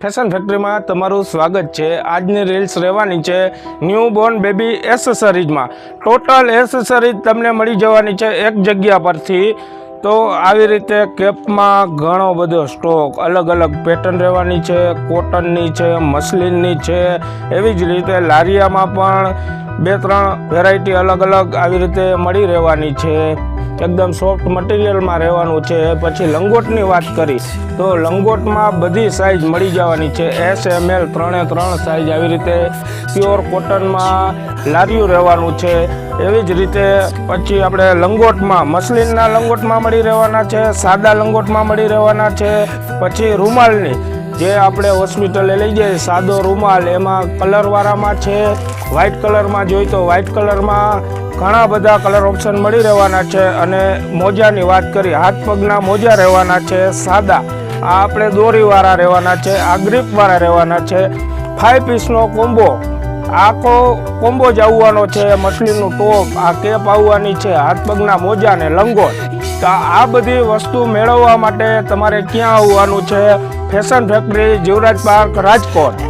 Fashion ફેક્ટરીમાં તમારું સ્વાગત છે। આજની રીલ્સ રહેવાની છે ન્યૂ બોર્ન બેબી એસેસરીઝમાં। ટોટલ એસેસરીઝ તમને મળી જવાની છે એક જગ્યા પરથી। તો આવી રીતે કેપમાં ઘણો બધો સ્ટોક અલગ અલગ પેટર્ન રહેવાની છે, કોટનની છે, મસલિનની છે, એવી જ રીતે લારિયામાં પણ 2-3 વેરાયટી અલગ અલગ આવી રીતે મળી રહેવાની છે। એકદમ સોફ્ટ મટીરિયલમાં રહેવાનું છે। પછી લંગોટની વાત કરી તો લંગોટમાં બધી સાઇઝ મળી જવાની છે, SML 3 સાઇઝ આવી રીતે પ્યોર કોટનમાં લારિયું રહેવાનું છે। એવી જ રીતે પછી આપણે લંગોટમાં મસલિનના લંગોટમાં મળી રહેવાના છે, સાદા લંગોટમાં મળી રહેવાના છે। પછી રૂમાલની જે આપણે હોસ્પિટલે લઈ જઈએ સાદો રૂમાલ એમાં કલરવાળામાં છે, વ્હાઇટ કલરમાં જોઈએ તો વ્હાઇટ કલરમાં ઘણા બધા કલર ઓપ્શન મળી રહેવાના છે। અને મોજાની વાત કરી હાથ પગના મોજા રહેવાના છે સાદા, આ આપણે દોરીવાળા રહેવાના છે, આ ગ્રીપવાળા રહેવાના છે। 5 પીસનો કોમ્બો, આખો કોમ્બો જ આવવાનો છે। મછલીનું ટોપ, આ કેપ આવવાની છે, હાથ પગના મોજા ને લંગોટ। તો આ બધી વસ્તુ મેળવવા માટે તમારે ક્યાં આવવાનું છે? Fashion factory, Jivraj park, Rajkot.